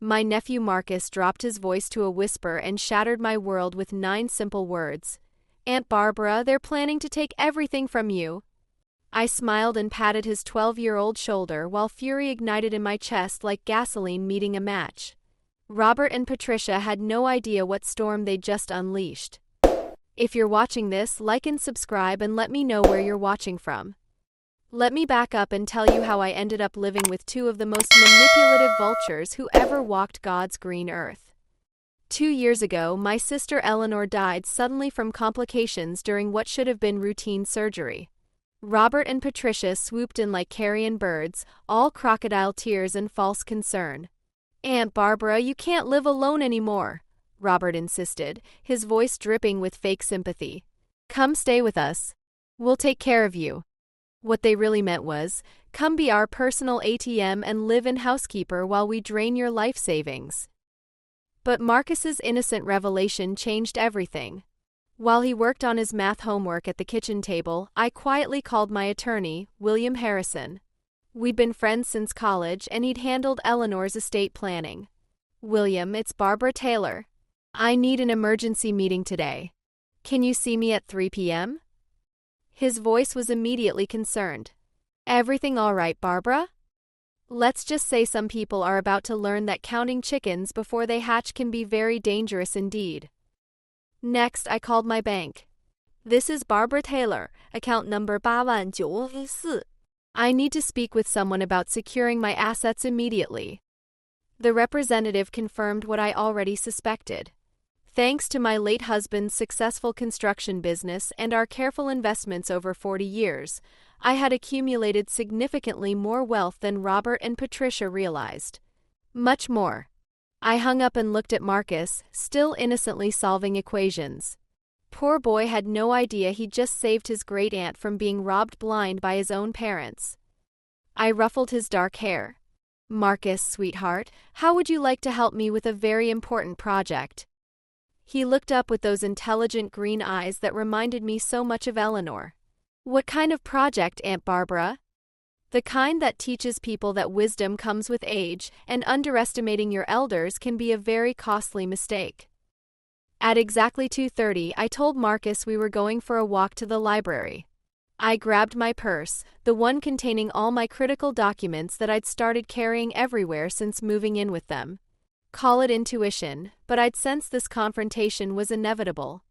My nephew Marcus dropped his voice to a whisper and shattered my world with 9 simple words. Aunt Barbara, they're planning to take everything from you. I smiled and patted his 12-year-old shoulder while fury ignited in my chest like gasoline meeting a match. Robert and Patricia had no idea what storm they'd just unleashed. If you're watching this, like and subscribe and let me know where you're watching from. Let me back up and tell you how I ended up living with 2 of the most manipulative vultures who ever walked God's green earth. 2 years ago, my sister Eleanor died suddenly from complications during what should have been routine surgery. Robert and Patricia swooped in like carrion birds, all crocodile tears and false concern. Aunt Barbara, you can't live alone anymore, Robert insisted, his voice dripping with fake sympathy. Come stay with us. We'll take care of you. What they really meant was, come be our personal ATM and live in housekeeper while we drain your life savings. But Marcus's innocent revelation changed everything. While he worked on his math homework at the kitchen table, I quietly called my attorney, William Harrison. We'd been friends since college, and he'd handled Eleanor's estate planning. William, it's Barbara Taylor. I need an emergency meeting today. Can you see me at 3 p.m.? His voice was immediately concerned. Everything all right, Barbara? Let's just say some people are about to learn that counting chickens before they hatch can be very dangerous indeed. Next, I called my bank. This is Barbara Taylor, account number 89914. I need to speak with someone about securing my assets immediately. The representative confirmed what I already suspected. Thanks to my late husband's successful construction business and our careful investments over 40 years, I had accumulated significantly more wealth than Robert and Patricia realized. Much more. I hung up and looked at Marcus, still innocently solving equations. Poor boy had no idea he'd just saved his great-aunt from being robbed blind by his own parents. I ruffled his dark hair. Marcus, sweetheart, how would you like to help me with a very important project? He looked up with those intelligent green eyes that reminded me so much of Eleanor. What kind of project, Aunt Barbara? The kind that teaches people that wisdom comes with age, and underestimating your elders can be a very costly mistake. At exactly 2:30, I told Marcus we were going for a walk to the library. I grabbed my purse, the one containing all my critical documents that I'd started carrying everywhere since moving in with them. Call it intuition, but I'd sensed this confrontation was inevitable.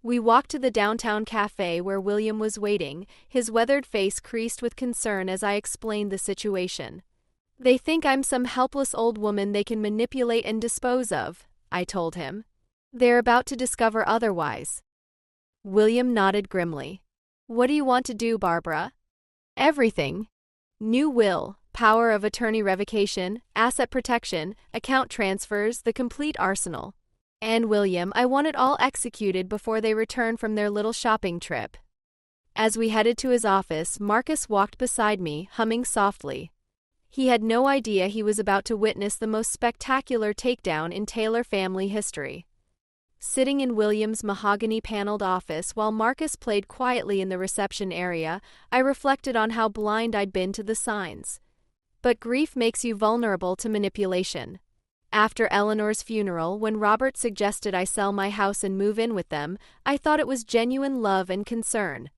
We walked to the downtown cafe where William was waiting, his weathered face creased with concern as I explained the situation. They think I'm some helpless old woman they can manipulate and dispose of, I told him. They're about to discover otherwise. William nodded grimly. What do you want to do, Barbara? Everything. New will, power of attorney revocation, asset protection, account transfers, the complete arsenal. And William, I want it all executed before they return from their little shopping trip. As we headed to his office, Marcus walked beside me, humming softly. He had no idea he was about to witness the most spectacular takedown in Taylor family history. Sitting in William's mahogany-paneled office while Marcus played quietly in the reception area, I reflected on how blind I'd been to the signs. But grief makes you vulnerable to manipulation. After Eleanor's funeral, when Robert suggested I sell my house and move in with them, I thought it was genuine love and concern.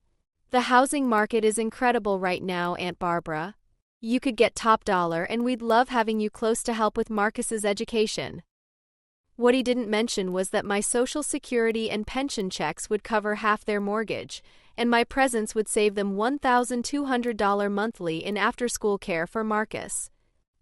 The housing market is incredible right now, Aunt Barbara. You could get top dollar, and we'd love having you close to help with Marcus's education. What he didn't mention was that my Social Security and pension checks would cover half their mortgage, and my presence would save them $1,200 monthly in after-school care for Marcus.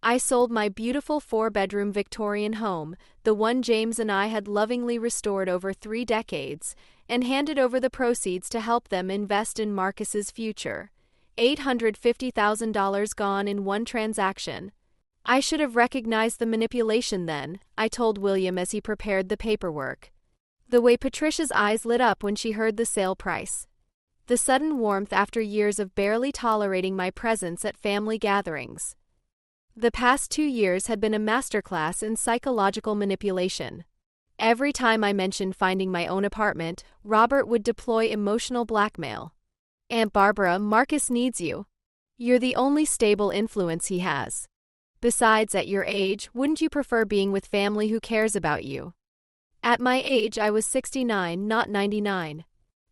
I sold my beautiful 4-bedroom Victorian home, the one James and I had lovingly restored over 3 decades, and handed over the proceeds to help them invest in Marcus's future. $850,000 gone in one transaction. I should have recognized the manipulation then, I told William as he prepared the paperwork. The way Patricia's eyes lit up when she heard the sale price. The sudden warmth after years of barely tolerating my presence at family gatherings. The past 2 years had been a masterclass in psychological manipulation. Every time I mentioned finding my own apartment, Robert would deploy emotional blackmail. Aunt Barbara, Marcus needs you. You're the only stable influence he has. Besides, at your age, wouldn't you prefer being with family who cares about you? At my age, I was 69, not 99.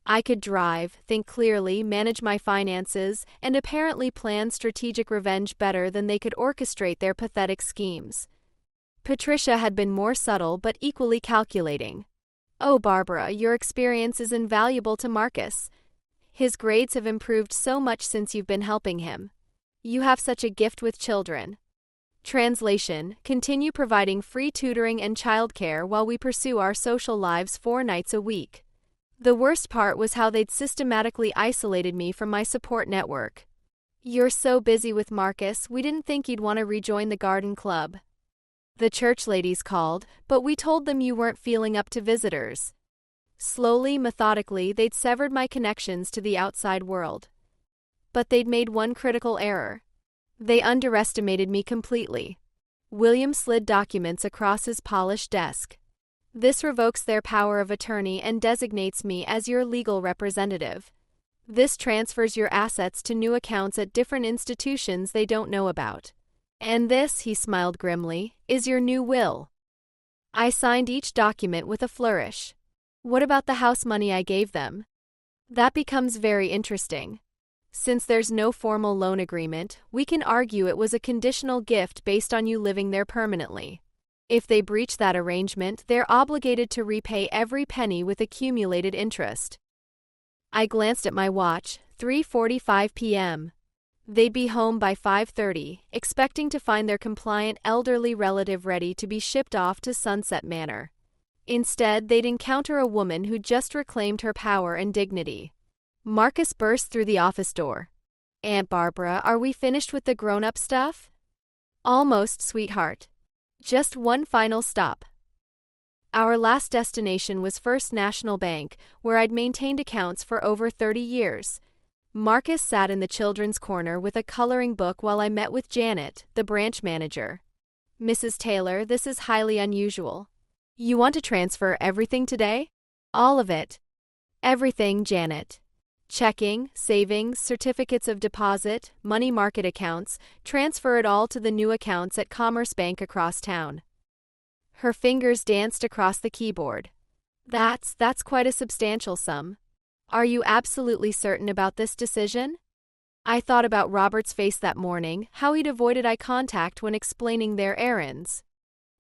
I could drive, think clearly, manage my finances, and apparently plan strategic revenge better than they could orchestrate their pathetic schemes. Patricia had been more subtle but equally calculating. Oh, Barbara, your experience is invaluable to Marcus. His grades have improved so much since you've been helping him. You have such a gift with children. Translation: continue providing free tutoring and childcare while we pursue our social lives 4 nights a week. The worst part was how they'd systematically isolated me from my support network. You're so busy with Marcus, we didn't think you'd want to rejoin the garden club. The church ladies called, but we told them you weren't feeling up to visitors. Slowly, methodically, they'd severed my connections to the outside world. But they'd made one critical error. They underestimated me completely. William slid documents across his polished desk. This revokes their power of attorney and designates me as your legal representative. This transfers your assets to new accounts at different institutions they don't know about. And this, he smiled grimly, is your new will. I signed each document with a flourish. What about the house money I gave them? That becomes very interesting. Since there's no formal loan agreement, we can argue it was a conditional gift based on you living there permanently. If they breach that arrangement, they're obligated to repay every penny with accumulated interest. I glanced at my watch, 3:45 p.m. They'd be home by 5:30, expecting to find their compliant elderly relative ready to be shipped off to Sunset Manor. Instead, they'd encounter a woman who'd just reclaimed her power and dignity. Marcus burst through the office door. Aunt Barbara, are we finished with the grown-up stuff? Almost, sweetheart. Just one final stop. Our last destination was First National Bank, where I'd maintained accounts for over 30 years. Marcus sat in the children's corner with a coloring book while I met with Janet, the branch manager. Mrs. Taylor, this is highly unusual. You want to transfer everything today? All of it. Everything, Janet. Checking, savings, certificates of deposit, money market accounts, transfer it all to the new accounts at Commerce Bank across town. Her fingers danced across the keyboard. That's quite a substantial sum. Are you absolutely certain about this decision? I thought about Robert's face that morning, how he'd avoided eye contact when explaining their errands.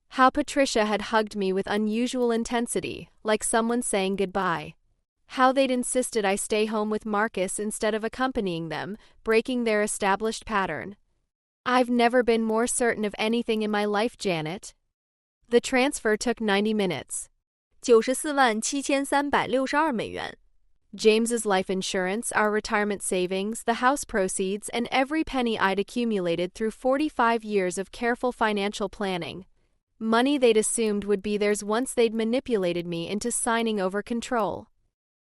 How Patricia had hugged me with unusual intensity, like someone saying goodbye. How they'd insisted I stay home with Marcus instead of accompanying them, breaking their established pattern. I've never been more certain of anything in my life, Janet. The transfer took 90 minutes. 94,762 美元. James's life insurance, our retirement savings, the house proceeds, and every penny I'd accumulated through 45 years of careful financial planning. Money they'd assumed would be theirs once they'd manipulated me into signing over control.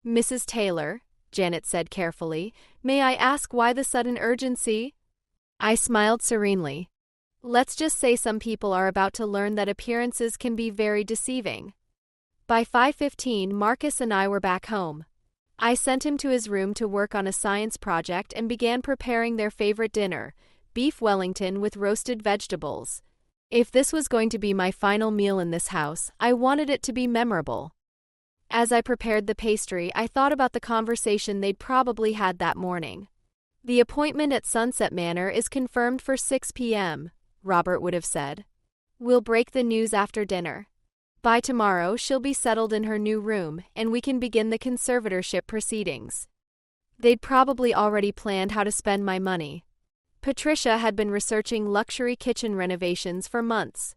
Mrs. Taylor, Janet said carefully, may I ask why the sudden urgency? I smiled serenely. Let's just say some people are about to learn that appearances can be very deceiving. By 5:15, Marcus and I were back home. I sent him to his room to work on a science project and began preparing their favorite dinner, beef Wellington with roasted vegetables. If this was going to be my final meal in this house, I wanted it to be memorable. As I prepared the pastry, I thought about the conversation they'd probably had that morning. The appointment at Sunset Manor is confirmed for 6 p.m., Robert would have said. We'll break the news after dinner. By tomorrow, she'll be settled in her new room, and we can begin the conservatorship proceedings. They'd probably already planned how to spend my money. Patricia had been researching luxury kitchen renovations for months.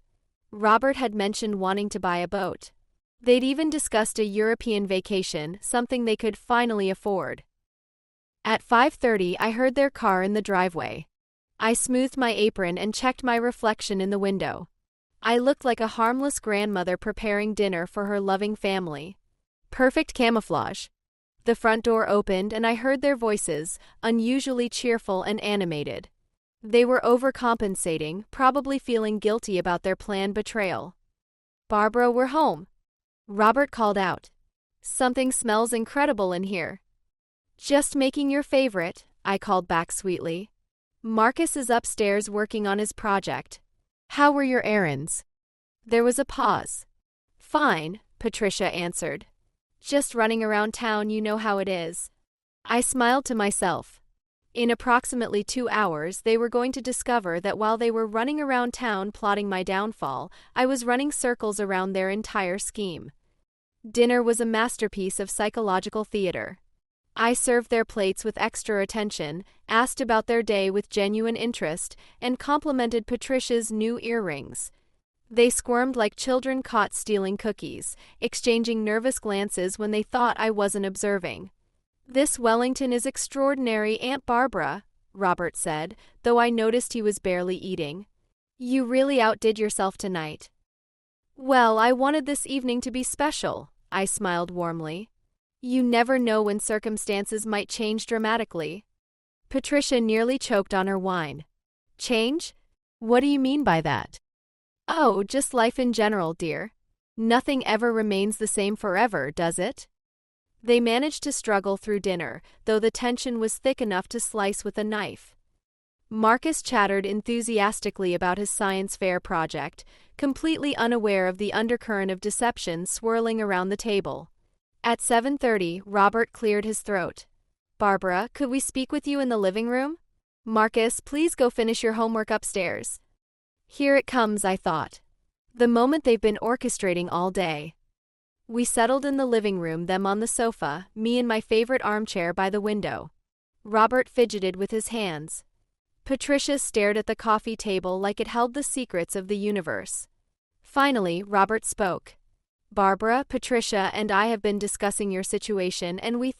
Robert had mentioned wanting to buy a boat. They'd even discussed a European vacation, something they could finally afford. At 5:30, I heard their car in the driveway. I smoothed my apron and checked my reflection in the window. I looked like a harmless grandmother preparing dinner for her loving family. Perfect camouflage. The front door opened and I heard their voices, unusually cheerful and animated. They were overcompensating, probably feeling guilty about their planned betrayal. Barbara, we're home. Robert called out. Something smells incredible in here. Just making your favorite, I called back sweetly. Marcus is upstairs working on his project. How were your errands? There was a pause. Fine, Patricia answered. Just running around town, you know how it is. I smiled to myself. In approximately 2 hours, they were going to discover that while they were running around town plotting my downfall, I was running circles around their entire scheme. Dinner was a masterpiece of psychological theater. I served their plates with extra attention, asked about their day with genuine interest, and complimented Patricia's new earrings. They squirmed like children caught stealing cookies, exchanging nervous glances when they thought I wasn't observing. "This Wellington is extraordinary, Aunt Barbara," Robert said, though I noticed he was barely eating. "You really outdid yourself tonight." "Well, I wanted this evening to be special," I smiled warmly. "You never know when circumstances might change dramatically." Patricia nearly choked on her wine. "Change? What do you mean by that?" "Oh, just life in general, dear. Nothing ever remains the same forever, does it?" They managed to struggle through dinner, though the tension was thick enough to slice with a knife. Marcus chattered enthusiastically about his science fair project, completely unaware of the undercurrent of deception swirling around the table. At 7:30, Robert cleared his throat. "Barbara, could we speak with you in the living room? Marcus, please go finish your homework upstairs." Here it comes, I thought. The moment they've been orchestrating all day. We settled in the living room, them on the sofa, me in my favorite armchair by the window. Robert fidgeted with his hands. Patricia stared at the coffee table like it held the secrets of the universe. Finally, Robert spoke. "Barbara, Patricia, and I have been discussing your situation, and we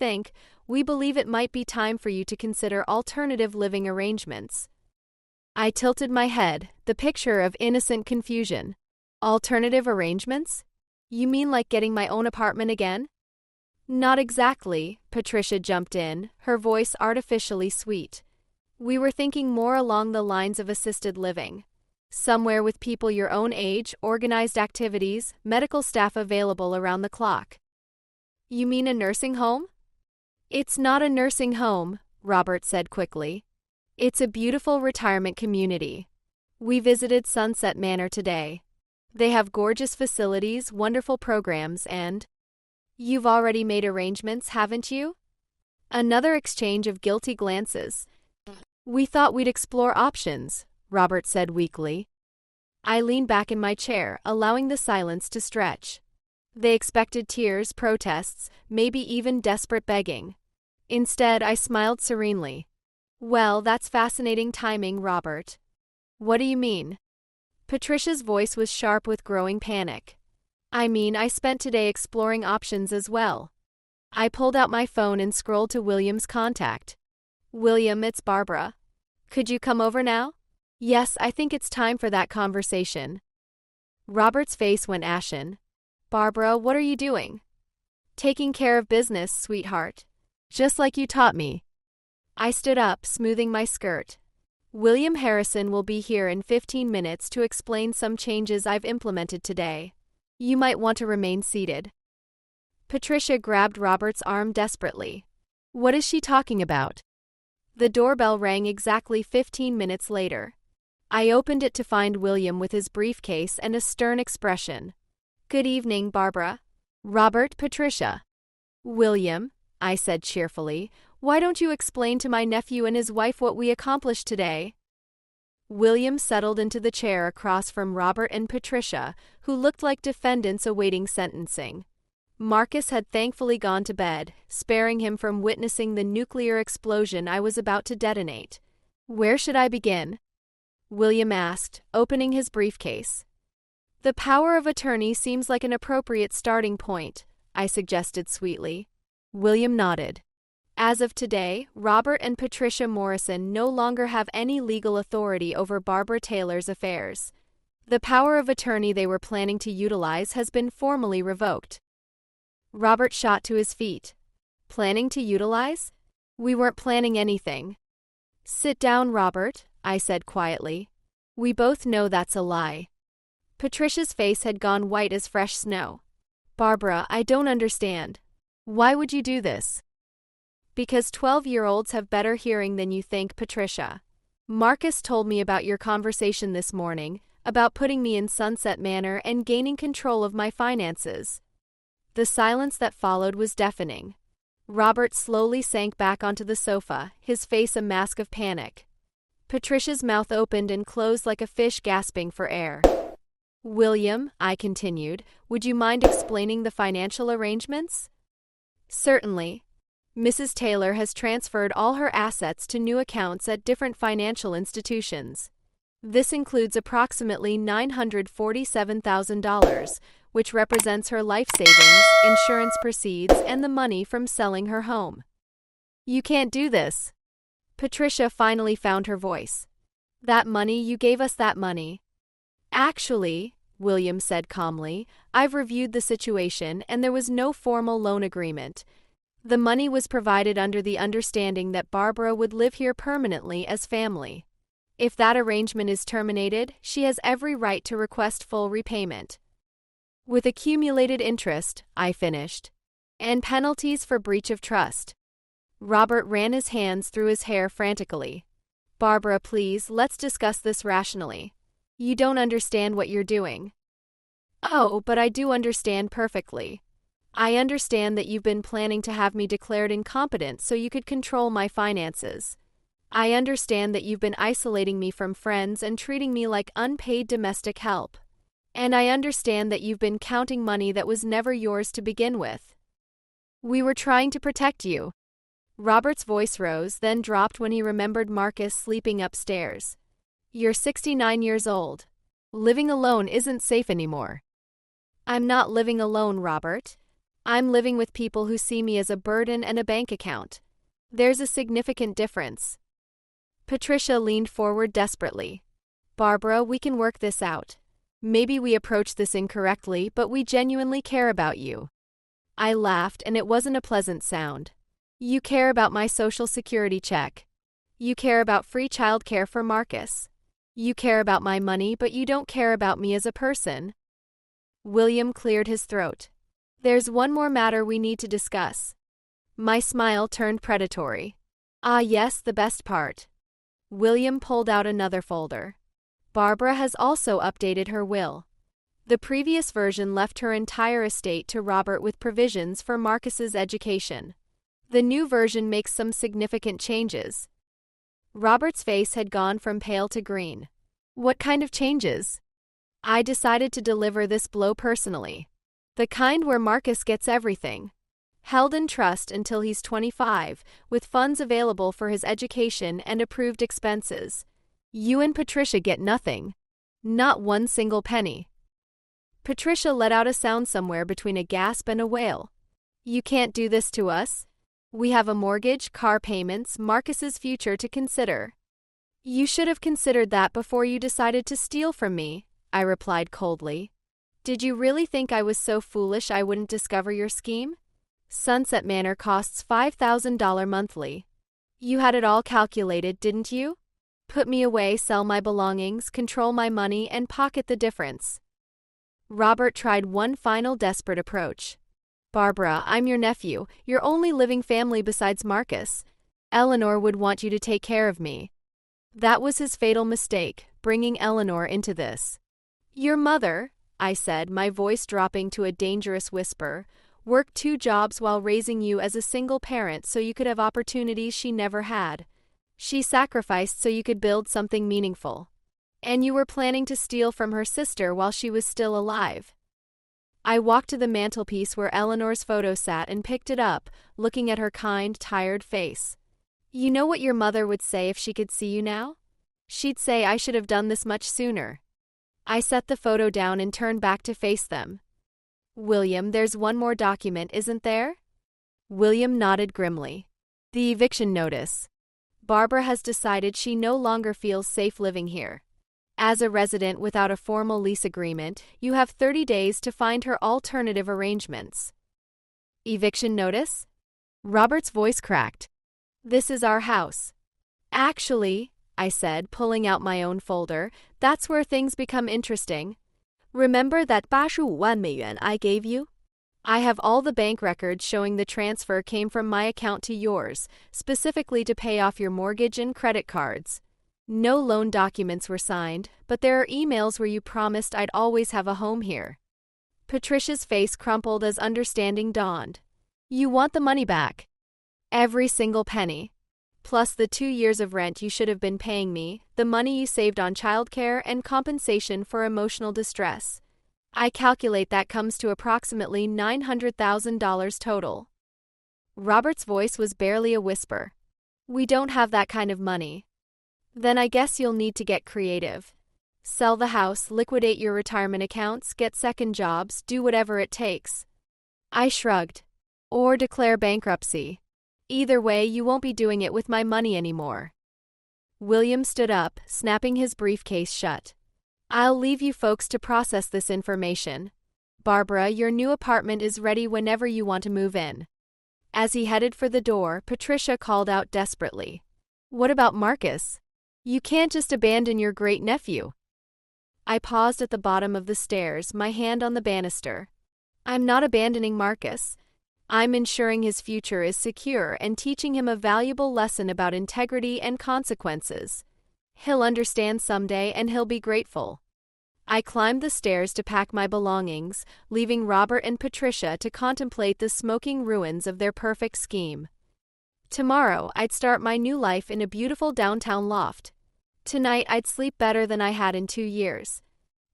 believe it might be time for you to consider alternative living arrangements." I tilted my head, the picture of innocent confusion. "Alternative arrangements? You mean like getting my own apartment again?" "Not exactly," Patricia jumped in, her voice artificially sweet. "We were thinking more along the lines of assisted living. Somewhere with people your own age, organized activities, medical staff available around the clock." "You mean a nursing home?" "It's not a nursing home," Robert said quickly. "It's a beautiful retirement community. We visited Sunset Manor today. They have gorgeous facilities, wonderful programs, and—" "You've already made arrangements, haven't you?" Another exchange of guilty glances. "We thought we'd explore options," Robert said weakly. I leaned back in my chair, allowing the silence to stretch. They expected tears, protests, maybe even desperate begging. Instead, I smiled serenely. "Well, that's fascinating timing, Robert." "What do you mean?" Patricia's voice was sharp with growing panic. "I mean, I spent today exploring options as well." I pulled out my phone and scrolled to William's contact. "William, it's Barbara. Could you come over now?" "Yes, I think it's time for that conversation." Robert's face went ashen. "Barbara, what are you doing?" "Taking care of business, sweetheart. Just like you taught me." I stood up, smoothing my skirt. "William Harrison will be here in 15 minutes to explain some changes I've implemented today. You might want to remain seated." Patricia grabbed Robert's arm desperately. "What is she talking about?" The doorbell rang exactly 15 minutes later. I opened it to find William with his briefcase and a stern expression. "Good evening, Barbara." "Robert, Patricia." "William," I said cheerfully, "why don't you explain to my nephew and his wife what we accomplished today?" William settled into the chair across from Robert and Patricia, who looked like defendants awaiting sentencing. Marcus had thankfully gone to bed, sparing him from witnessing the nuclear explosion I was about to detonate. "Where should I begin?" William asked, opening his briefcase. "The power of attorney seems like an appropriate starting point," I suggested sweetly. William nodded. "As of today, Robert and Patricia Morrison no longer have any legal authority over Barbara Taylor's affairs. The power of attorney they were planning to utilize has been formally revoked." Robert shot to his feet. "Planning to utilize? We weren't planning anything." "Sit down, Robert," I said quietly. "We both know that's a lie." Patricia's face had gone white as fresh snow. "Barbara, I don't understand. Why would you do this?" "Because 12-year-olds have better hearing than you think, Patricia. Marcus told me about your conversation this morning. about putting me in Sunset Manor and gaining control of my finances. The silence that followed was deafening. Robert slowly sank back onto the sofa, his face a mask of panic. Patricia's mouth opened and closed like a fish gasping for air. "William," I continued, "would you mind explaining the financial arrangements?" "Certainly. Mrs. Taylor has transferred all her assets to new accounts at different financial institutions. This includes approximately $947,000, which represents her life savings, insurance proceeds, and the money from selling her home." "You can't do this." Patricia finally found her voice. "That money, you gave us that money." "Actually," William said calmly, "I've reviewed the situation and there was no formal loan agreement. The money was provided under the understanding that Barbara would live here permanently as family. If that arrangement is terminated, she has every right to request full repayment. With accumulated interest," I finished, "and penalties for breach of trust." Robert ran his hands through his hair frantically. "Barbara, please, let's discuss this rationally. You don't understand what you're doing." "Oh, but I do understand perfectly. I understand that you've been planning to have me declared incompetent so you could control my finances. I understand that you've been isolating me from friends and treating me like unpaid domestic help. And I understand that you've been counting money that was never yours to begin with. We were trying to protect you." Robert's voice rose, then dropped when he remembered Marcus sleeping upstairs. "You're 69 years old. Living alone isn't safe anymore." "I'm not living alone, Robert. I'm living with people who see me as a burden and a bank account. There's a significant difference." Patricia leaned forward desperately. "Barbara, we can work this out. Maybe we approach this incorrectly, but we genuinely care about you." I laughed, and it wasn't a pleasant sound. "You care about my Social Security check. You care about free childcare for Marcus. You care about my money, but you don't care about me as a person." William cleared his throat. "There's one more matter we need to discuss." My smile turned predatory. "Ah, yes, the best part." William pulled out another folder. "Barbara has also updated her will. The previous version left her entire estate to Robert with provisions for Marcus's education. The new version makes some significant changes." Robert's face had gone from pale to green. "What kind of changes?" "I decided to deliver this blow personally. The kind where Marcus gets everything. Held in trust until he's 25, with funds available for his education and approved expenses. You and Patricia get nothing. Not one single penny." Patricia let out a sound somewhere between a gasp and a wail. "You can't do this to us. We have a mortgage, car payments, Marcus's future to consider." "You should have considered that before you decided to steal from me," I replied coldly. "Did you really think I was so foolish I wouldn't discover your scheme? Sunset Manor costs $5,000 monthly. You had it all calculated, didn't you? Put me away, sell my belongings, control my money, and pocket the difference." Robert tried one final desperate approach. "Barbara, I'm your nephew, your only living family besides Marcus. Eleanor would want you to take care of me." That was his fatal mistake, bringing Eleanor into this. "Your mother," I said, my voice dropping to a dangerous whisper, "worked 2 jobs while raising you as a single parent so you could have opportunities she never had. She sacrificed so you could build something meaningful. And you were planning to steal from her sister while she was still alive." I walked to the mantelpiece where Eleanor's photo sat and picked it up, looking at her kind, tired face. "You know what your mother would say if she could see you now? She'd say I should have done this much sooner." I set the photo down and turned back to face them. "William, there's one more document, isn't there?" William nodded grimly. "The eviction notice. Barbara has decided she no longer feels safe living here. As a resident without a formal lease agreement, you have 30 days to find her alternative arrangements." "Eviction notice?" Robert's voice cracked. "This is our house." "Actually," I said, pulling out my own folder, "that's where things become interesting. Remember that 85万美元 I gave you? I have all the bank records showing the transfer came from my account to yours, specifically to pay off your mortgage and credit cards. No loan documents were signed, but there are emails where you promised I'd always have a home here. Patricia's face crumpled as understanding dawned. You want the money back. Every single penny. Plus the 2 years of rent you should have been paying me, the money you saved on childcare, and compensation for emotional distress. I calculate that comes to approximately $900,000 total. Robert's voice was barely a whisper. We don't have that kind of money. Then I guess you'll need to get creative. Sell the house, liquidate your retirement accounts, get second jobs, do whatever it takes. I shrugged. Or declare bankruptcy. Either way, you won't be doing it with my money anymore. William stood up, snapping his briefcase shut. I'll leave you folks to process this information. Barbara, your new apartment is ready whenever you want to move in. As he headed for the door, Patricia called out desperately. What about Marcus? You can't just abandon your great-nephew. I paused at the bottom of the stairs, my hand on the banister. I'm not abandoning Marcus. I'm ensuring his future is secure and teaching him a valuable lesson about integrity and consequences. He'll understand someday and he'll be grateful. I climbed the stairs to pack my belongings, leaving Robert and Patricia to contemplate the smoking ruins of their perfect scheme. Tomorrow, I'd start my new life in a beautiful downtown loft. Tonight, I'd sleep better than I had in 2 years.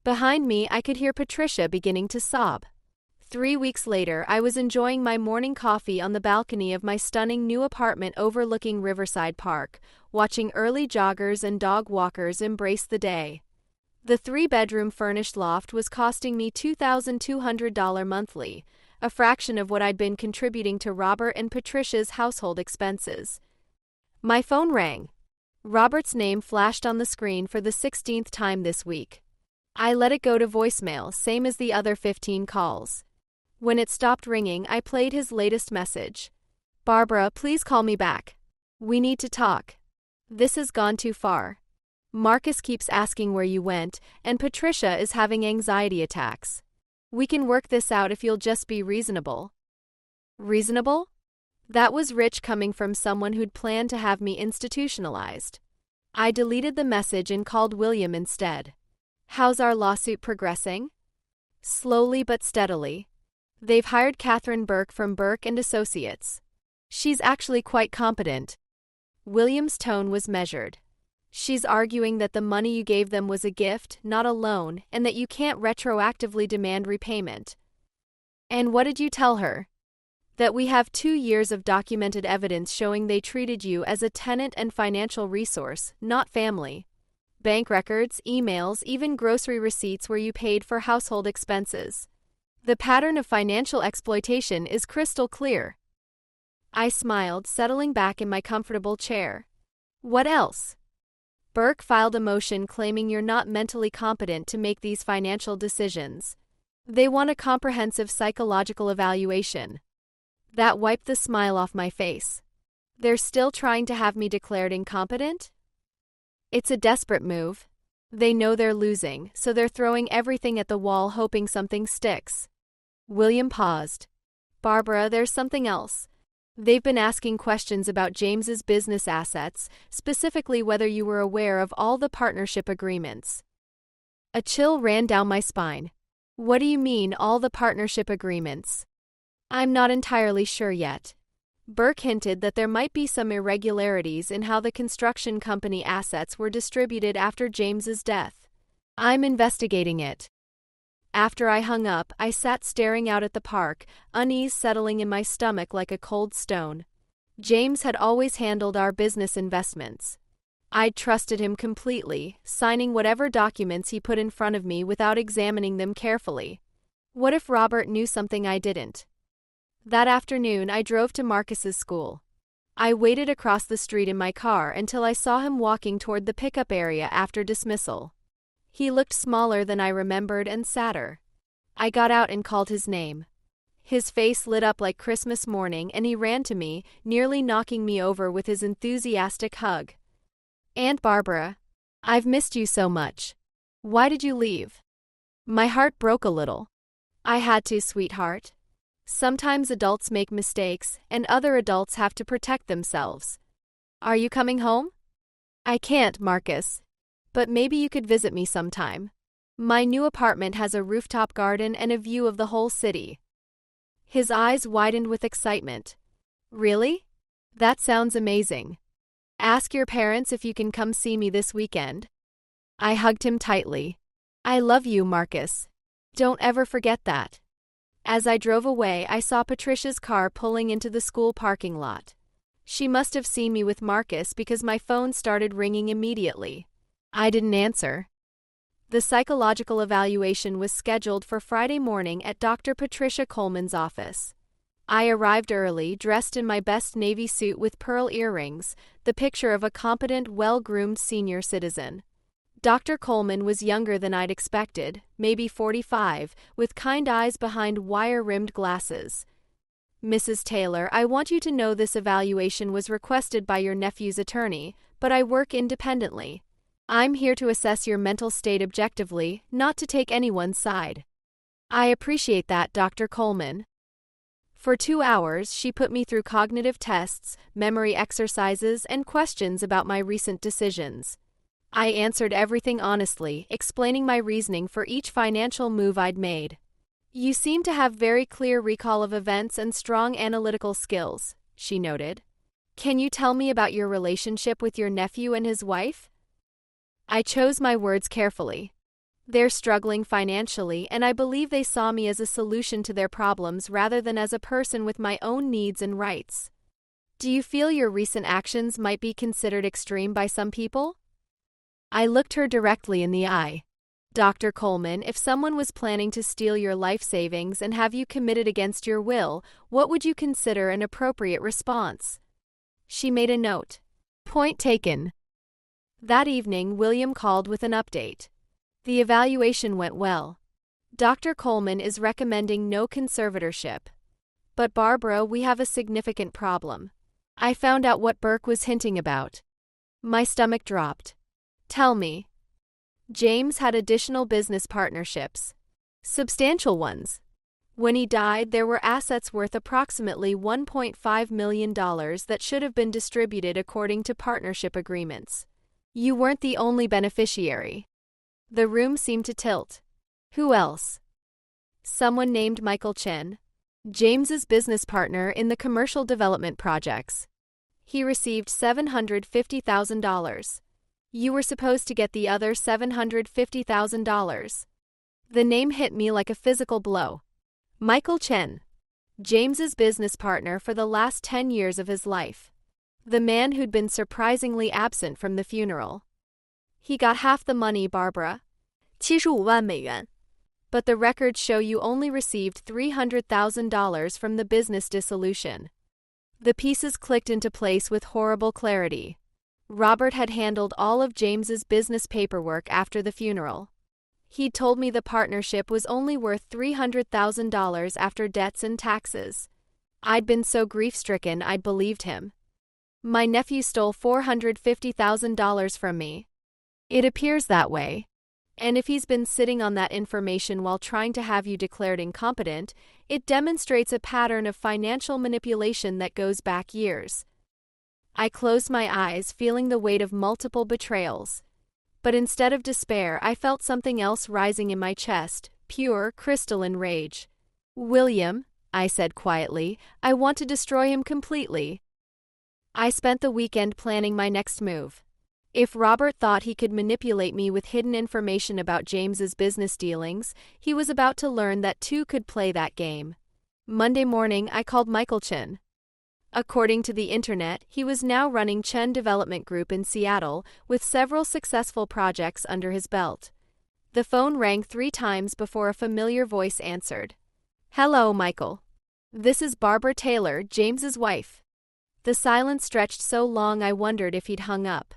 Behind me, I could hear Patricia beginning to sob. 3 weeks later, I was enjoying my morning coffee on the balcony of my stunning new apartment overlooking Riverside Park, watching early joggers and dog walkers embrace the day. The 3-bedroom furnished loft was costing me $2,200 monthly, a fraction of what I'd been contributing to Robert and Patricia's household expenses. My phone rang. Robert's name flashed on the screen for the 16th time this week. I let it go to voicemail, same as the other 15 calls. When it stopped ringing, I played his latest message. Barbara, please call me back. We need to talk. This has gone too far. Marcus keeps asking where you went, and Patricia is having anxiety attacks. We can work this out if you'll just be reasonable. Reasonable? That was rich coming from someone who'd planned to have me institutionalized. I deleted the message and called William instead. How's our lawsuit progressing? Slowly but steadily. They've hired Catherine Burke from Burke and Associates. She's actually quite competent. William's tone was measured. She's arguing that the money you gave them was a gift, not a loan, and that you can't retroactively demand repayment. And what did you tell her? That we have 2 years of documented evidence showing they treated you as a tenant and financial resource, not family. Bank records, emails, even grocery receipts where you paid for household expenses. The pattern of financial exploitation is crystal clear. I smiled, settling back in my comfortable chair. What else? Burke filed a motion claiming you're not mentally competent to make these financial decisions. They want a comprehensive psychological evaluation. That wiped the smile off my face. They're still trying to have me declared incompetent? It's a desperate move. They know they're losing, so they're throwing everything at the wall hoping something sticks. William paused. Barbara, there's something else. They've been asking questions about James's business assets, specifically whether you were aware of all the partnership agreements. A chill ran down my spine. What do you mean, all the partnership agreements? I'm not entirely sure yet. Burke hinted that there might be some irregularities in how the construction company assets were distributed after James's death. I'm investigating it. After I hung up, I sat staring out at the park, unease settling in my stomach like a cold stone. James had always handled our business investments. I'd trusted him completely, signing whatever documents he put in front of me without examining them carefully. What if Robert knew something I didn't? That afternoon, I drove to Marcus's school. I waited across the street in my car until I saw him walking toward the pickup area after dismissal. He looked smaller than I remembered and sadder. I got out and called his name. His face lit up like Christmas morning and he ran to me, nearly knocking me over with his enthusiastic hug. Aunt Barbara, I've missed you so much. Why did you leave? My heart broke a little. I had to, sweetheart. Sometimes adults make mistakes and other adults have to protect themselves. Are you coming home? I can't, Marcus. But maybe you could visit me sometime. My new apartment has a rooftop garden and a view of the whole city. His eyes widened with excitement. Really? That sounds amazing. Ask your parents if you can come see me this weekend. I hugged him tightly. I love you, Marcus. Don't ever forget that. As I drove away, I saw Patricia's car pulling into the school parking lot. She must have seen me with Marcus because my phone started ringing immediately. I didn't answer. The psychological evaluation was scheduled for Friday morning at Dr. Patricia Coleman's office. I arrived early, dressed in my best navy suit with pearl earrings, the picture of a competent, well-groomed senior citizen. Dr. Coleman was younger than I'd expected, maybe 45, with kind eyes behind wire-rimmed glasses. Mrs. Taylor, I want you to know this evaluation was requested by your nephew's attorney, but I work independently. I'm here to assess your mental state objectively, not to take anyone's side. I appreciate that, Dr. Coleman. For 2 hours, she put me through cognitive tests, memory exercises, and questions about my recent decisions. I answered everything honestly, explaining my reasoning for each financial move I'd made. You seem to have very clear recall of events and strong analytical skills, she noted. Can you tell me about your relationship with your nephew and his wife? I chose my words carefully. They're struggling financially, and I believe they saw me as a solution to their problems rather than as a person with my own needs and rights. Do you feel your recent actions might be considered extreme by some people? I looked her directly in the eye. Dr. Coleman, if someone was planning to steal your life savings and have you committed against your will, what would you consider an appropriate response? She made a note. Point taken. That evening, William called with an update. The evaluation went well. Dr. Coleman is recommending no conservatorship. But Barbara, we have a significant problem. I found out what Burke was hinting about. My stomach dropped. Tell me. James had additional business partnerships. Substantial ones. When he died, there were assets worth approximately $1.5 million that should have been distributed according to partnership agreements. You weren't the only beneficiary. The room seemed to tilt. Who else? Someone named Michael Chen, James's business partner in the commercial development projects. He received $750,000. You were supposed to get the other $750,000. The name hit me like a physical blow. Michael Chen, James's business partner for the last 10 years of his life. The man who'd been surprisingly absent from the funeral. He got half the money, Barbara. 75万美元. But the records show you only received $300,000 from the business dissolution. The pieces clicked into place with horrible clarity. Robert had handled all of James's business paperwork after the funeral. He'd told me the partnership was only worth $300,000 after debts and taxes. I'd been so grief-stricken I'd believed him. My nephew stole $450,000 from me. It appears that way. And if he's been sitting on that information while trying to have you declared incompetent, it demonstrates a pattern of financial manipulation that goes back years. I closed my eyes, feeling the weight of multiple betrayals. But instead of despair, I felt something else rising in my chest, pure, crystalline rage. William, I said quietly, I want to destroy him completely. I spent the weekend planning my next move. If Robert thought he could manipulate me with hidden information about James's business dealings, he was about to learn that two could play that game. Monday morning, I called Michael Chen. According to the internet, he was now running Chen Development Group in Seattle with several successful projects under his belt. The phone rang 3 times before a familiar voice answered. Hello, Michael. This is Barbara Taylor, James's wife. The silence stretched so long I wondered if he'd hung up.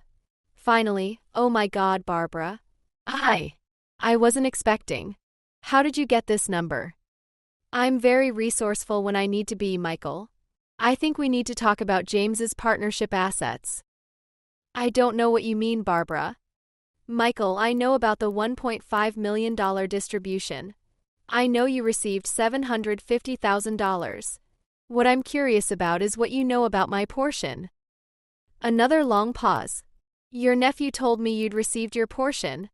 Finally, oh my God, Barbara. I wasn't expecting. How did you get this number? I'm very resourceful when I need to be, Michael. I think we need to talk about James's partnership assets. I don't know what you mean, Barbara. Michael, I know about the $1.5 million distribution. I know you received $750,000. What I'm curious about is what you know about my portion. Another long pause. Your nephew told me you'd received your portion.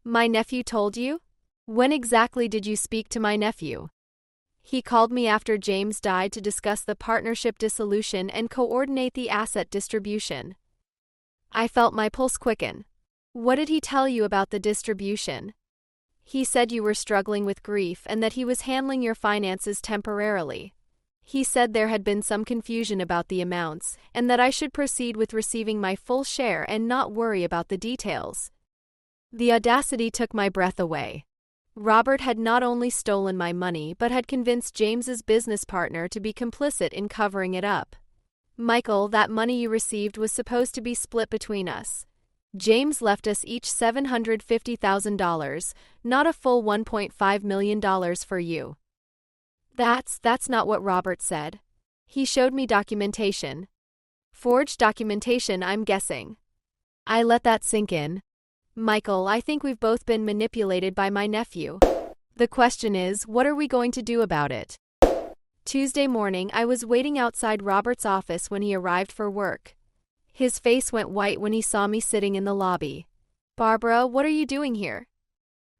My nephew told you? When exactly did you speak to my nephew? He called me after James died to discuss the partnership dissolution and coordinate the asset distribution. I felt my pulse quicken. What did he tell you about the distribution? He said you were struggling with grief and that he was handling your finances temporarily. He said there had been some confusion about the amounts and that I should proceed with receiving my full share and not worry about the details. The audacity took my breath away. Robert had not only stolen my money but had convinced James's business partner to be complicit in covering it up. Michael, that money you received was supposed to be split between us. James left us each $750,000, not a full $1.5 million for you. That's not what Robert said. He showed me documentation. Forged documentation, I'm guessing. I let that sink in. Michael, I think we've both been manipulated by my nephew. The question is, what are we going to do about it? Tuesday morning, I was waiting outside Robert's office when he arrived for work. His face went white when he saw me sitting in the lobby. Barbara, what are you doing here?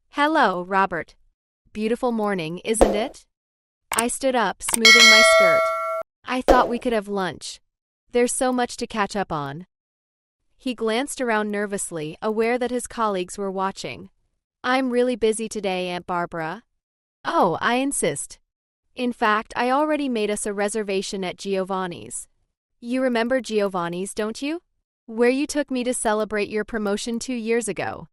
Hello, Robert. Beautiful morning, isn't it? I stood up, smoothing my skirt. I thought we could have lunch. There's so much to catch up on. He glanced around nervously, aware that his colleagues were watching. I'm really busy today, Aunt Barbara. Oh, I insist. In fact, I already made us a reservation at Giovanni's. You remember Giovanni's, don't you? Where you took me to celebrate your promotion 2 years ago.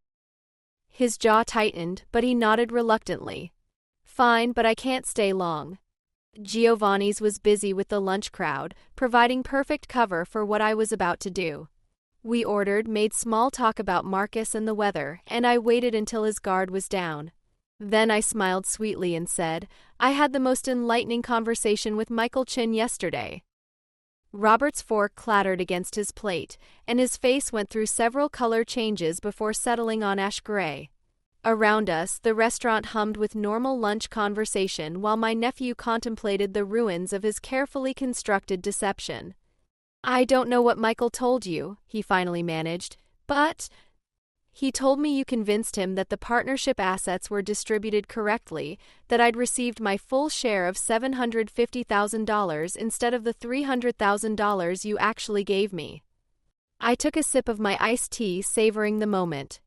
His jaw tightened, but he nodded reluctantly. Fine, but I can't stay long. Giovanni's was busy with the lunch crowd, providing perfect cover for what I was about to do. We ordered, made small talk about Marcus and the weather, and I waited until his guard was down. Then I smiled sweetly and said, I had the most enlightening conversation with Michael Chin yesterday. Robert's fork clattered against his plate, and his face went through several color changes before settling on ash gray. Around us, the restaurant hummed with normal lunch conversation while my nephew contemplated the ruins of his carefully constructed deception. I don't know what Michael told you, he finally managed, but he told me you convinced him that the partnership assets were distributed correctly, that I'd received my full share of $750,000 instead of the $300,000 you actually gave me. I took a sip of my iced tea, savoring the moment.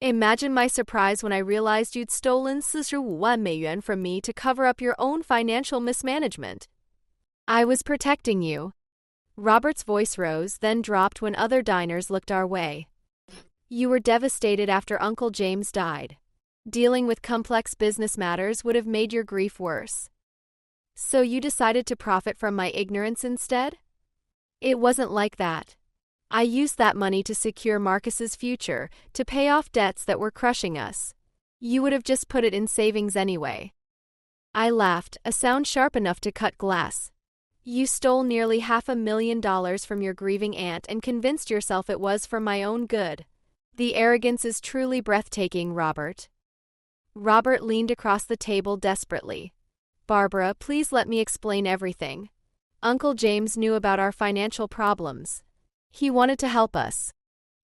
Imagine my surprise when I realized you'd stolen 45万美元 from me to cover up your own financial mismanagement. I was protecting you. Robert's voice rose, then dropped when other diners looked our way. You were devastated after Uncle James died. Dealing with complex business matters would have made your grief worse. So you decided to profit from my ignorance instead? It wasn't like that. I used that money to secure Marcus's future, to pay off debts that were crushing us. You would have just put it in savings anyway. I laughed, a sound sharp enough to cut glass. You stole nearly $500,000 from your grieving aunt and convinced yourself it was for my own good. The arrogance is truly breathtaking, Robert. Robert leaned across the table desperately. Barbara, please let me explain everything. Uncle James knew about our financial problems. He wanted to help us.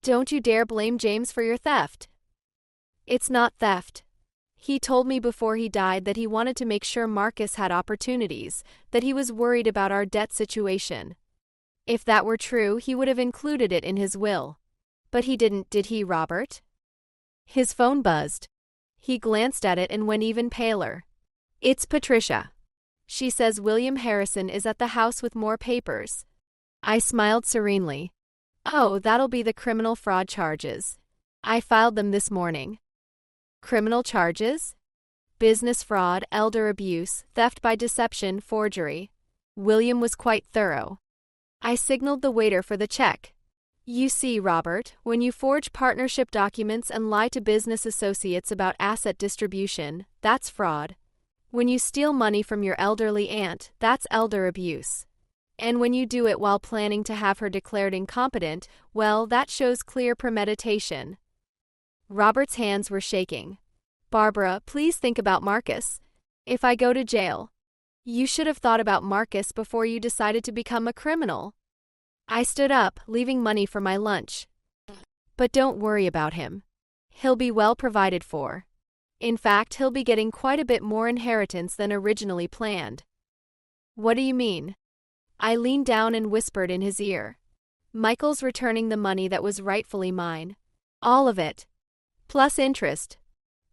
Don't you dare blame James for your theft. It's not theft. He told me before he died that he wanted to make sure Marcus had opportunities, that he was worried about our debt situation. If that were true, he would have included it in his will. But he didn't, did he, Robert? His phone buzzed. He glanced at it and went even paler. It's Patricia. She says William Harrison is at the house with more papers. I smiled serenely. Oh, that'll be the criminal fraud charges. I filed them this morning. Criminal charges? Business fraud, elder abuse, theft by deception, forgery. William was quite thorough. I signaled the waiter for the check. You see, Robert, when you forge partnership documents and lie to business associates about asset distribution, that's fraud. When you steal money from your elderly aunt, that's elder abuse. And when you do it while planning to have her declared incompetent, well, that shows clear premeditation. Robert's hands were shaking. Barbara, please think about Marcus. If I go to jail, you should have thought about Marcus before you decided to become a criminal. I stood up, leaving money for my lunch. But don't worry about him. He'll be well provided for. In fact, he'll be getting quite a bit more inheritance than originally planned. What do you mean? I leaned down and whispered in his ear. Michael's returning the money that was rightfully mine. All of it. Plus interest.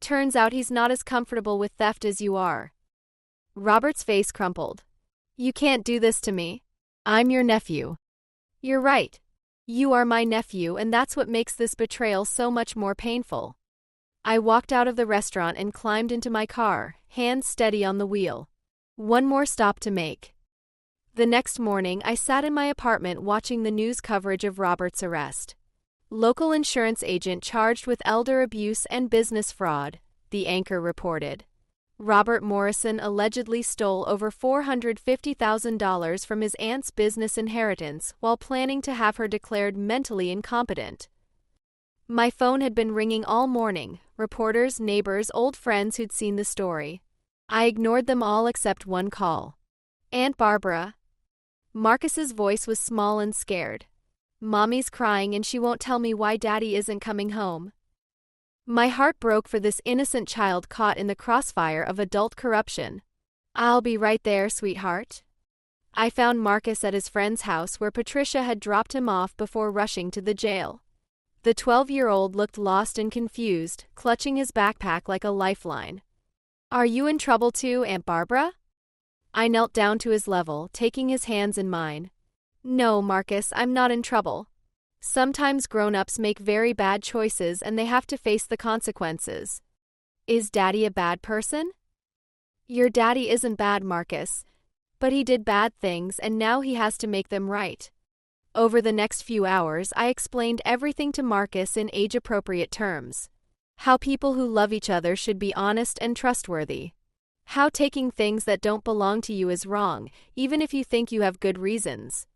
Turns out he's not as comfortable with theft as you are. Robert's face crumpled. You can't do this to me. I'm your nephew. You're right. You are my nephew, and that's what makes this betrayal so much more painful. I walked out of the restaurant and climbed into my car, hands steady on the wheel. One more stop to make. The next morning, I sat in my apartment watching the news coverage of Robert's arrest. Local insurance agent charged with elder abuse and business fraud, the anchor reported. Robert Morrison allegedly stole over $450,000 from his aunt's business inheritance while planning to have her declared mentally incompetent. My phone had been ringing all morning, reporters, neighbors, old friends who'd seen the story. I ignored them all except one call. Aunt Barbara. Marcus's voice was small and scared. Mommy's crying and she won't tell me why Daddy isn't coming home. My heart broke for this innocent child caught in the crossfire of adult corruption. I'll be right there, sweetheart. I found Marcus at his friend's house where Patricia had dropped him off before rushing to the jail. The 12-year-old looked lost and confused, clutching his backpack like a lifeline. Are you in trouble too, Aunt Barbara? I knelt down to his level, taking his hands in mine. No, Marcus, I'm not in trouble. Sometimes grown-ups make very bad choices and they have to face the consequences. Is Daddy a bad person? Your daddy isn't bad, Marcus. But he did bad things and now he has to make them right. Over the next few hours, I explained everything to Marcus in age-appropriate terms. How people who love each other should be honest and trustworthy. How taking things that don't belong to you is wrong, even if you think you have good reasons.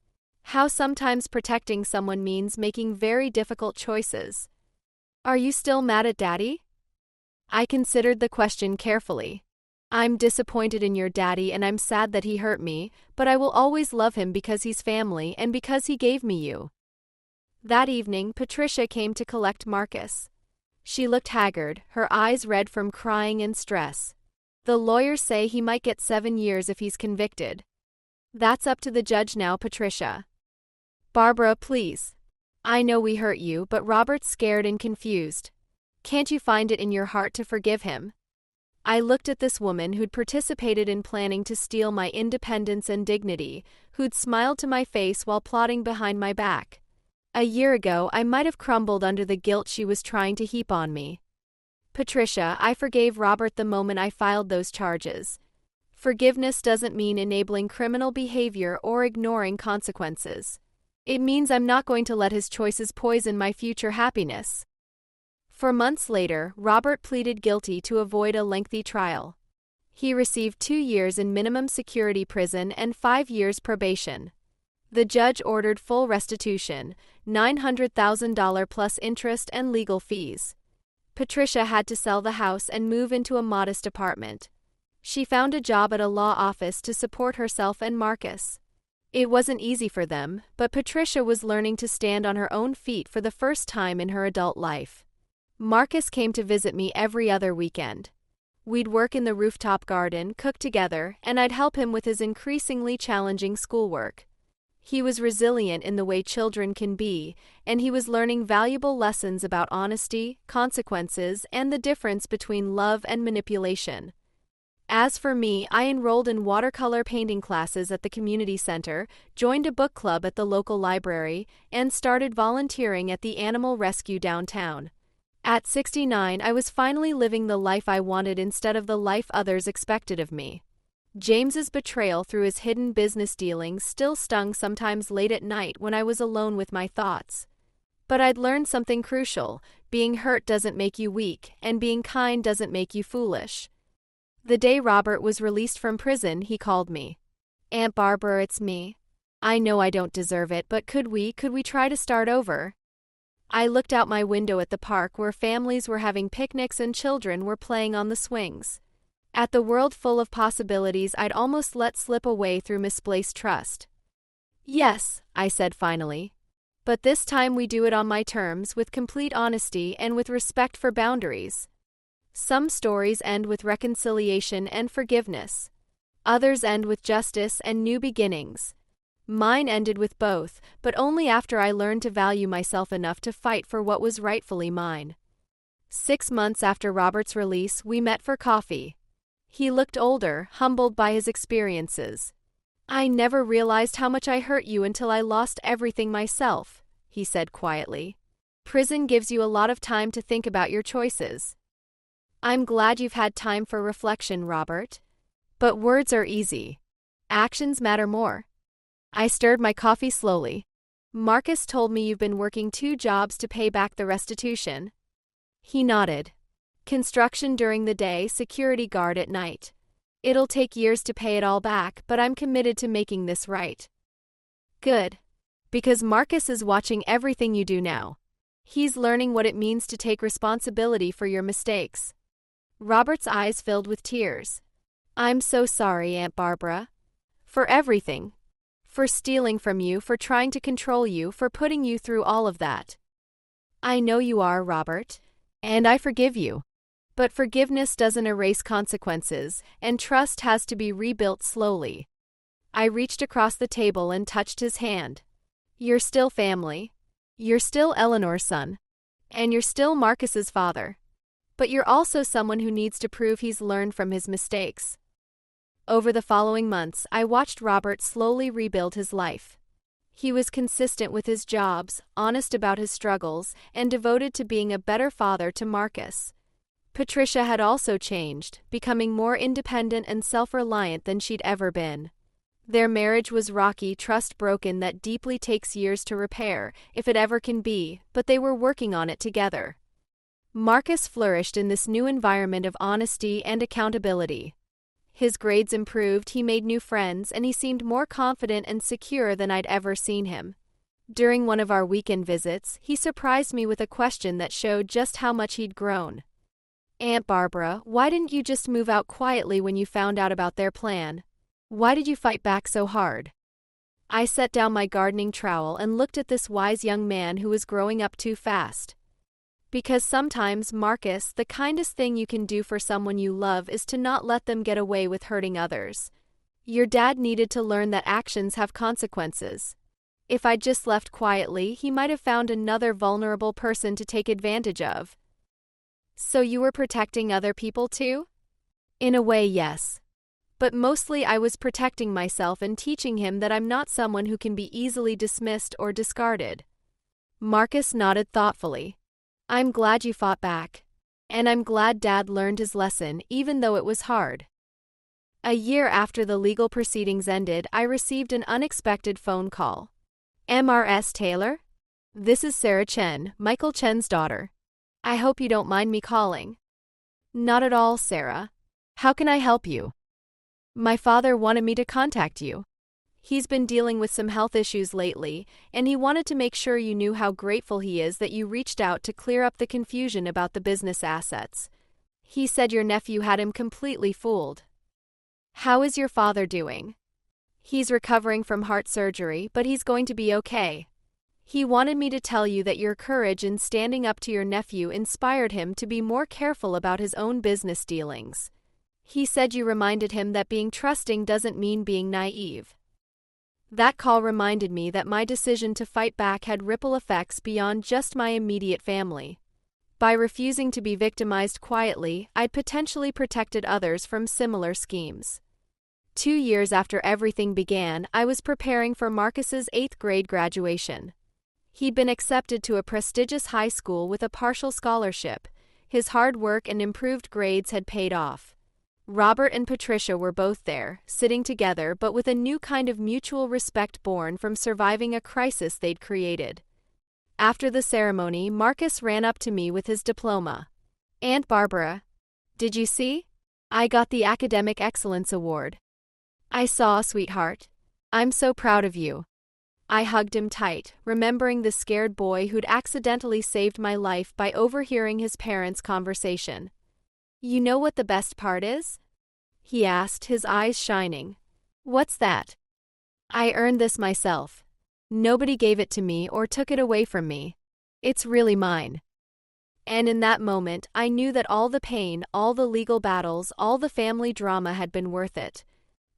How sometimes protecting someone means making very difficult choices. Are you still mad at Daddy? I considered the question carefully. I'm disappointed in your daddy and I'm sad that he hurt me, but I will always love him because he's family and because he gave me you. That evening, Patricia came to collect Marcus. She looked haggard, her eyes red from crying and stress. The lawyers say he might get 7 years if he's convicted. That's up to the judge now, Patricia. Barbara, please. I know we hurt you, but Robert's scared and confused. Can't you find it in your heart to forgive him? I looked at this woman who'd participated in planning to steal my independence and dignity, who'd smiled to my face while plotting behind my back. A year ago, I might have crumbled under the guilt she was trying to heap on me. Patricia, I forgave Robert the moment I filed those charges. Forgiveness doesn't mean enabling criminal behavior or ignoring consequences. It means I'm not going to let his choices poison my future happiness. For months later, Robert pleaded guilty to avoid a lengthy trial. He received 2 years in minimum security prison and 5 years probation. The judge ordered full restitution, $900,000 plus interest and legal fees. Patricia had to sell the house and move into a modest apartment. She found a job at a law office to support herself and Marcus. It wasn't easy for them, but Patricia was learning to stand on her own feet for the first time in her adult life. Marcus came to visit me every other weekend. We'd work in the rooftop garden, cook together, and I'd help him with his increasingly challenging schoolwork. He was resilient in the way children can be, and he was learning valuable lessons about honesty, consequences, and the difference between love and manipulation. As for me, I enrolled in watercolor painting classes at the community center, joined a book club at the local library, and started volunteering at the animal rescue downtown. At 69, I was finally living the life I wanted instead of the life others expected of me. James's betrayal through his hidden business dealings still stung sometimes late at night when I was alone with my thoughts. But I'd learned something crucial: being hurt doesn't make you weak, and being kind doesn't make you foolish. The day Robert was released from prison, he called me. Aunt Barbara, it's me. I know I don't deserve it, but could we try to start over? I looked out my window at the park where families were having picnics and children were playing on the swings. At the world full of possibilities I'd almost let slip away through misplaced trust. Yes, I said finally. But this time we do it on my terms, with complete honesty and with respect for boundaries. Some stories end with reconciliation and forgiveness. Others end with justice and new beginnings. Mine ended with both, but only after I learned to value myself enough to fight for what was rightfully mine. 6 months after Robert's release, we met for coffee. He looked older, humbled by his experiences. "I never realized how much I hurt you until I lost everything myself," he said quietly. "Prison gives you a lot of time to think about your choices." "I'm glad you've had time for reflection, Robert. But words are easy. Actions matter more." I stirred my coffee slowly. "Marcus told me you've been working 2 jobs to pay back the restitution." He nodded. "Construction during the day, security guard at night. It'll take years to pay it all back, but I'm committed to making this right." "Good. Because Marcus is watching everything you do now. He's learning what it means to take responsibility for your mistakes." Robert's eyes filled with tears. "I'm so sorry, Aunt Barbara. For everything. For stealing from you, for trying to control you, for putting you through all of that." "I know you are, Robert. And I forgive you. But forgiveness doesn't erase consequences, and trust has to be rebuilt slowly." I reached across the table and touched his hand. "You're still family. You're still Eleanor's son. And you're still Marcus's father. But you're also someone who needs to prove he's learned from his mistakes." Over the following months, I watched Robert slowly rebuild his life. He was consistent with his jobs, honest about his struggles, and devoted to being a better father to Marcus. Patricia had also changed, becoming more independent and self-reliant than she'd ever been. Their marriage was rocky, trust broken that deeply takes years to repair, if it ever can be, but they were working on it together. Marcus flourished in this new environment of honesty and accountability. His grades improved, he made new friends, and he seemed more confident and secure than I'd ever seen him. During one of our weekend visits, he surprised me with a question that showed just how much he'd grown. "Aunt Barbara, why didn't you just move out quietly when you found out about their plan? Why did you fight back so hard?" I set down my gardening trowel and looked at this wise young man who was growing up too fast. "Because sometimes, Marcus, the kindest thing you can do for someone you love is to not let them get away with hurting others. Your dad needed to learn that actions have consequences. If I'd just left quietly, he might have found another vulnerable person to take advantage of." "So you were protecting other people too?" "In a way, yes. But mostly I was protecting myself and teaching him that I'm not someone who can be easily dismissed or discarded." Marcus nodded thoughtfully. "I'm glad you fought back. And I'm glad Dad learned his lesson, even though it was hard." A year after the legal proceedings ended, I received an unexpected phone call. "Mrs. Taylor? This is Sarah Chen, Michael Chen's daughter. I hope you don't mind me calling." "Not at all, Sarah. How can I help you?" "My father wanted me to contact you. He's been dealing with some health issues lately, and he wanted to make sure you knew how grateful he is that you reached out to clear up the confusion about the business assets. He said your nephew had him completely fooled." "How is your father doing?" "He's recovering from heart surgery, but he's going to be okay. He wanted me to tell you that your courage in standing up to your nephew inspired him to be more careful about his own business dealings. He said you reminded him that being trusting doesn't mean being naive." That call reminded me that my decision to fight back had ripple effects beyond just my immediate family. By refusing to be victimized quietly, I'd potentially protected others from similar schemes. 2 years after everything began, I was preparing for Marcus's 8th grade graduation. He'd been accepted to a prestigious high school with a partial scholarship. His hard work and improved grades had paid off. Robert and Patricia were both there, sitting together but with a new kind of mutual respect born from surviving a crisis they'd created. After the ceremony, Marcus ran up to me with his diploma. "Aunt Barbara, did you see? I got the Academic Excellence Award." "I saw, sweetheart. I'm so proud of you." I hugged him tight, remembering the scared boy who'd accidentally saved my life by overhearing his parents' conversation. "You know what the best part is?" he asked, his eyes shining. "What's that?" "I earned this myself. Nobody gave it to me or took it away from me. It's really mine. And in that moment, I knew that all the pain, all the legal battles, all the family drama had been worth it.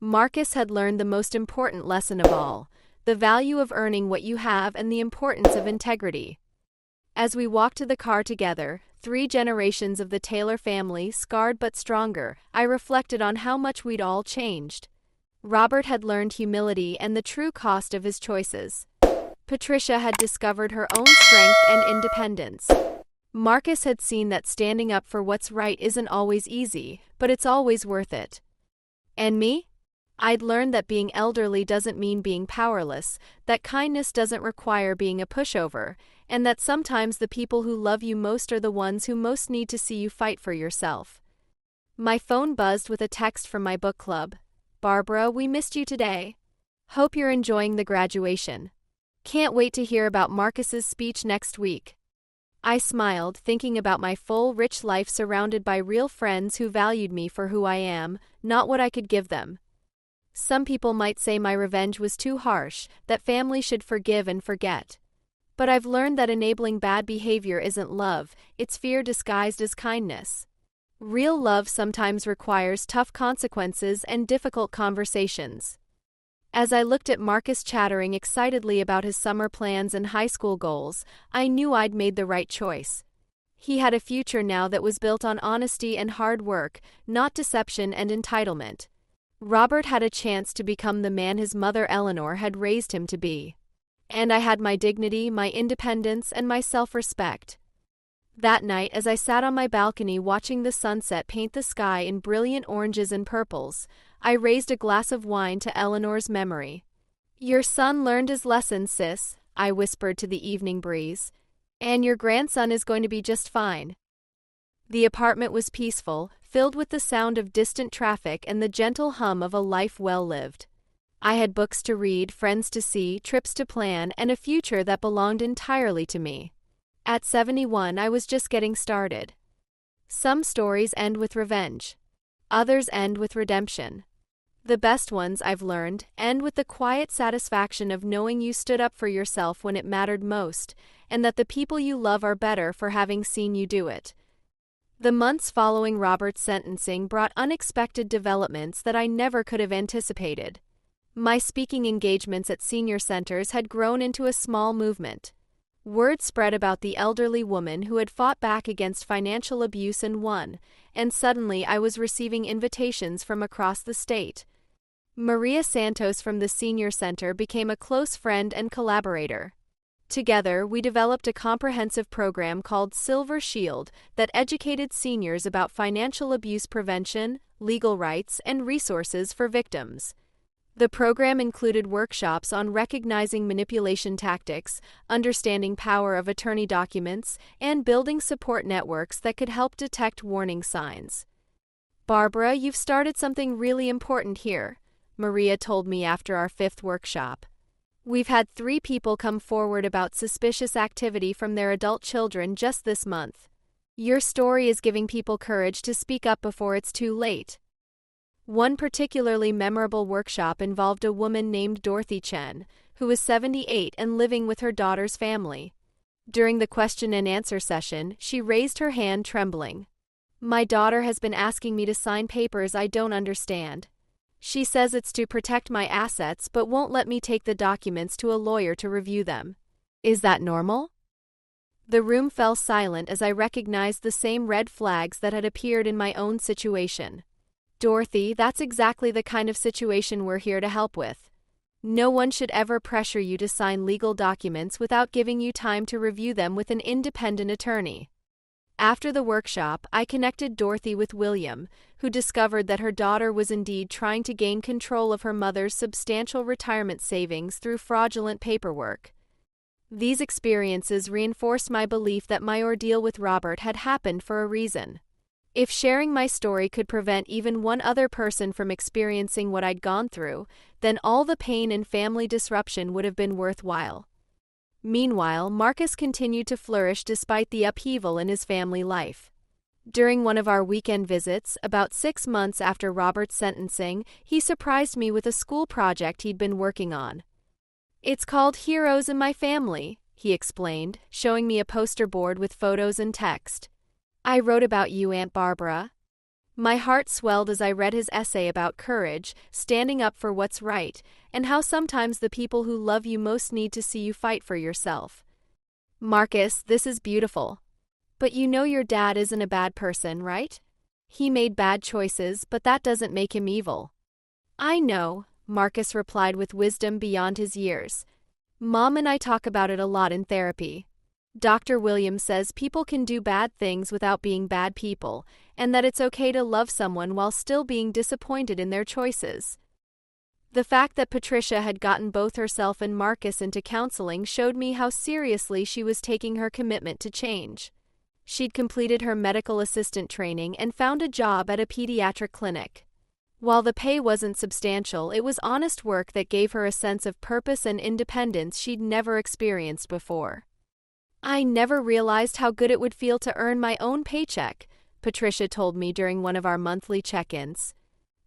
Marcus had learned the most important lesson of all, the value of earning what you have and the importance of integrity. As we walked to the car together, 3 generations of the Taylor family, scarred but stronger, I reflected on how much we'd all changed. Robert had learned humility and the true cost of his choices. Patricia had discovered her own strength and independence. Marcus had seen that standing up for what's right isn't always easy, but it's always worth it. And me? I'd learned that being elderly doesn't mean being powerless, that kindness doesn't require being a pushover, and that sometimes the people who love you most are the ones who most need to see you fight for yourself. My phone buzzed with a text from my book club. "Barbara, we missed you today. Hope you're enjoying the graduation. Can't wait to hear about Marcus's speech next week." I smiled, thinking about my full, rich life surrounded by real friends who valued me for who I am, not what I could give them. Some people might say my revenge was too harsh, that family should forgive and forget. But I've learned that enabling bad behavior isn't love, it's fear disguised as kindness. Real love sometimes requires tough consequences and difficult conversations. As I looked at Marcus chattering excitedly about his summer plans and high school goals, I knew I'd made the right choice. He had a future now that was built on honesty and hard work, not deception and entitlement. Robert had a chance to become the man his mother Eleanor had raised him to be. And I had my dignity, my independence, and my self-respect. That night, as I sat on my balcony watching the sunset paint the sky in brilliant oranges and purples, I raised a glass of wine to Eleanor's memory. "Your son learned his lesson, sis," I whispered to the evening breeze. "And your grandson is going to be just fine." The apartment was peaceful, filled with the sound of distant traffic and the gentle hum of a life well lived. I had books to read, friends to see, trips to plan, and a future that belonged entirely to me. At 71, I was just getting started. Some stories end with revenge. Others end with redemption. The best ones, I've learned, end with the quiet satisfaction of knowing you stood up for yourself when it mattered most, and that the people you love are better for having seen you do it. The months following Robert's sentencing brought unexpected developments that I never could have anticipated. My speaking engagements at senior centers had grown into a small movement. Word spread about the elderly woman who had fought back against financial abuse and won, and suddenly I was receiving invitations from across the state. Maria Santos from the senior center became a close friend and collaborator. Together, we developed a comprehensive program called Silver Shield that educated seniors about financial abuse prevention, legal rights, and resources for victims. The program included workshops on recognizing manipulation tactics, understanding power of attorney documents, and building support networks that could help detect warning signs. "Barbara, you've started something really important here," Maria told me after our 5th workshop. "We've had 3 people come forward about suspicious activity from their adult children just this month. Your story is giving people courage to speak up before it's too late." One particularly memorable workshop involved a woman named Dorothy Chen, who was 78 and living with her daughter's family. During the question and answer session, she raised her hand trembling. "My daughter has been asking me to sign papers I don't understand. She says it's to protect my assets but won't let me take the documents to a lawyer to review them. Is that normal?" The room fell silent as I recognized the same red flags that had appeared in my own situation. "Dorothy, that's exactly the kind of situation we're here to help with. No one should ever pressure you to sign legal documents without giving you time to review them with an independent attorney." After the workshop, I connected Dorothy with William, who discovered that her daughter was indeed trying to gain control of her mother's substantial retirement savings through fraudulent paperwork. These experiences reinforced my belief that my ordeal with Robert had happened for a reason. If sharing my story could prevent even one other person from experiencing what I'd gone through, then all the pain and family disruption would have been worthwhile. Meanwhile, Marcus continued to flourish despite the upheaval in his family life. During one of our weekend visits, about 6 months after Robert's sentencing, he surprised me with a school project he'd been working on. It's called Heroes in My Family, he explained, showing me a poster board with photos and text. I wrote about you, Aunt Barbara. My heart swelled as I read his essay about courage, standing up for what's right, and how sometimes the people who love you most need to see you fight for yourself. Marcus, this is beautiful. But you know your dad isn't a bad person, right? He made bad choices, but that doesn't make him evil. I know, Marcus replied with wisdom beyond his years. Mom and I talk about it a lot in therapy. Dr. Williams says people can do bad things without being bad people, and that it's okay to love someone while still being disappointed in their choices. The fact that Patricia had gotten both herself and Marcus into counseling showed me how seriously she was taking her commitment to change. She'd completed her medical assistant training and found a job at a pediatric clinic. While the pay wasn't substantial, it was honest work that gave her a sense of purpose and independence she'd never experienced before. I never realized how good it would feel to earn my own paycheck, Patricia told me during one of our monthly check-ins.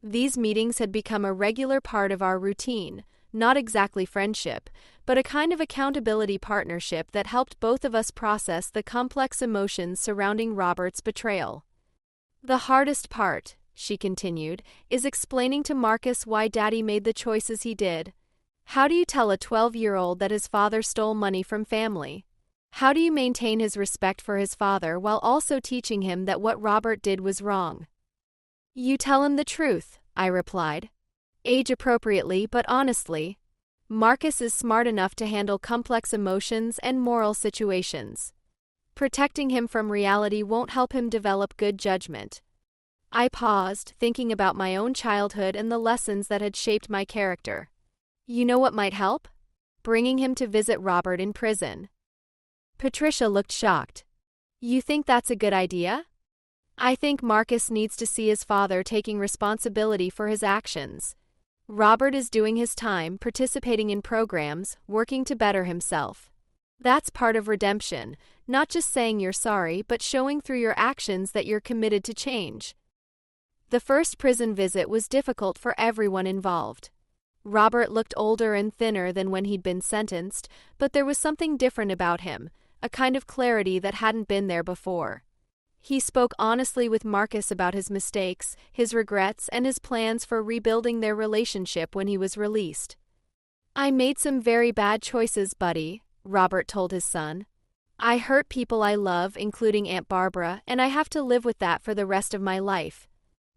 These meetings had become a regular part of our routine, not exactly friendship, but a kind of accountability partnership that helped both of us process the complex emotions surrounding Robert's betrayal. The hardest part, she continued, is explaining to Marcus why Daddy made the choices he did. How do you tell a 12-year-old that his father stole money from family? How do you maintain his respect for his father while also teaching him that what Robert did was wrong? You tell him the truth, I replied. Age-appropriately but honestly. Marcus is smart enough to handle complex emotions and moral situations. Protecting him from reality won't help him develop good judgment. I paused, thinking about my own childhood and the lessons that had shaped my character. You know what might help? Bringing him to visit Robert in prison. Patricia looked shocked. You think that's a good idea? I think Marcus needs to see his father taking responsibility for his actions. Robert is doing his time, participating in programs, working to better himself. That's part of redemption, not just saying you're sorry, but showing through your actions that you're committed to change. The first prison visit was difficult for everyone involved. Robert looked older and thinner than when he'd been sentenced, but there was something different about him, a kind of clarity that hadn't been there before. He spoke honestly with Marcus about his mistakes, his regrets, and his plans for rebuilding their relationship when he was released. I made some very bad choices, buddy, Robert told his son. I hurt people I love, including Aunt Barbara, and I have to live with that for the rest of my life.